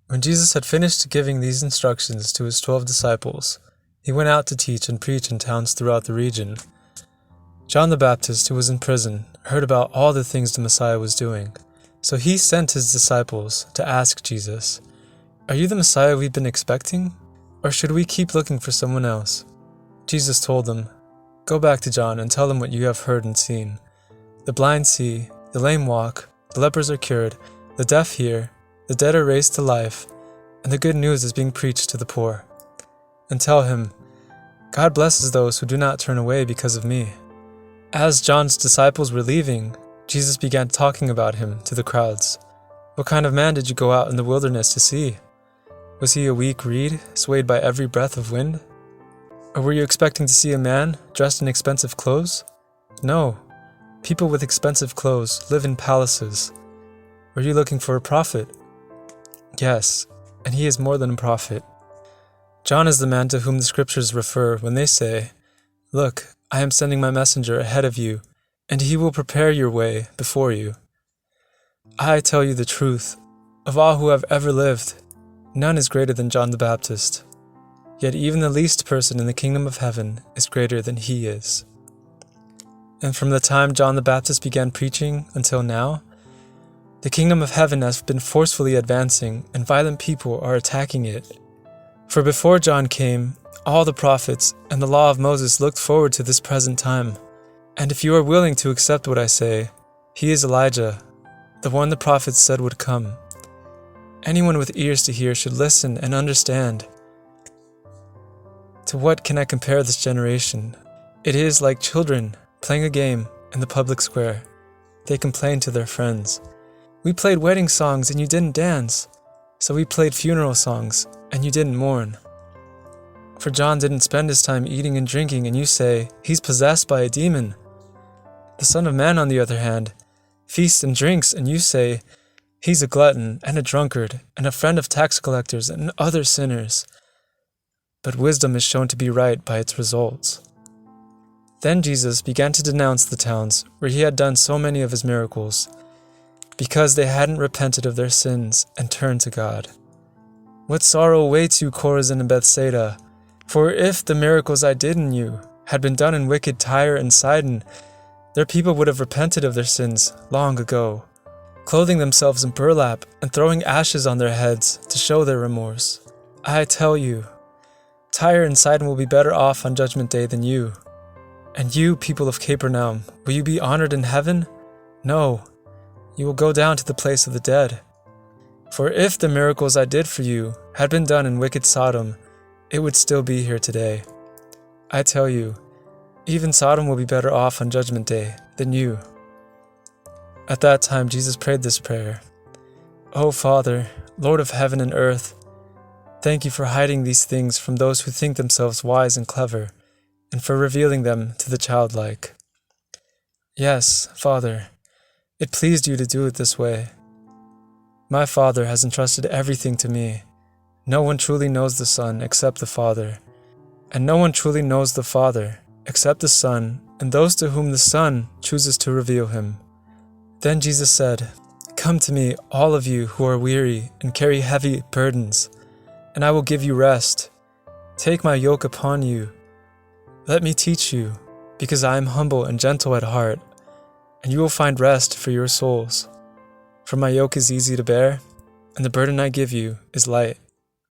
When Jesus had finished giving these instructions to his 12 disciples, he went out to teach and preach in towns throughout the region. John the Baptist, who was in prison, heard about all the things the Messiah was doing. So he sent his disciples to ask Jesus, "Are you the Messiah we've been expecting? Or should we keep looking for someone else?" Jesus told them, "Go back to John and tell him what you have heard and seen. The blind see, the lame walk, the lepers are cured, the deaf hear, the dead are raised to life, and the good news is being preached to the poor. And tell him, God blesses those who do not turn away because of me." As John's disciples were leaving, Jesus began talking about him to the crowds. "What kind of man did you go out in the wilderness to see? Was he a weak reed, swayed by every breath of wind? Or were you expecting to see a man dressed in expensive clothes? No, people with expensive clothes live in palaces. Were you looking for a prophet? Yes, and he is more than a prophet. John is the man to whom the scriptures refer when they say, 'Look, I am sending my messenger ahead of you, and he will prepare your way before you.' I tell you the truth, of all who have ever lived, none is greater than John the Baptist. Yet even the least person in the kingdom of heaven is greater than he is." And from the time John the Baptist began preaching until now, the kingdom of heaven has been forcefully advancing, and violent people are attacking it. For before John came, all the prophets and the law of Moses looked forward to this present time. And if you are willing to accept what I say, he is Elijah, the one the prophets said would come. Anyone with ears to hear should listen and understand. To what can I compare this generation? It is like children playing a game in the public square. They complain to their friends, "We played wedding songs and you didn't dance. So we played funeral songs and you didn't mourn." For John didn't spend his time eating and drinking, and you say, "He's possessed by a demon." The Son of Man, on the other hand, feasts and drinks, and you say, "He's a glutton and a drunkard and a friend of tax collectors and other sinners." But wisdom is shown to be right by its results. Then Jesus began to denounce the towns where he had done so many of his miracles, because they hadn't repented of their sins and turned to God. "What sorrow awaits you, Chorazin and Bethsaida! For if the miracles I did in you had been done in wicked Tyre and Sidon, their people would have repented of their sins long ago, clothing themselves in burlap and throwing ashes on their heads to show their remorse. I tell you, Tyre and Sidon will be better off on Judgment Day than you. And you, people of Capernaum, will you be honored in heaven? No, you will go down to the place of the dead. For if the miracles I did for you had been done in wicked Sodom, it would still be here today. I tell you, even Sodom will be better off on Judgment Day than you." At that time Jesus prayed this prayer, "O Father, Lord of heaven and earth, thank you for hiding these things from those who think themselves wise and clever, and for revealing them to the childlike. Yes, Father, it pleased you to do it this way. My Father has entrusted everything to me. No one truly knows the Son except the Father, and no one truly knows the Father except the Son and those to whom the Son chooses to reveal him." Then Jesus said, "Come to me, all of you who are weary and carry heavy burdens, and I will give you rest. Take my yoke upon you. Let me teach you, because I am humble and gentle at heart, and you will find rest for your souls. For my yoke is easy to bear, and the burden I give you is light."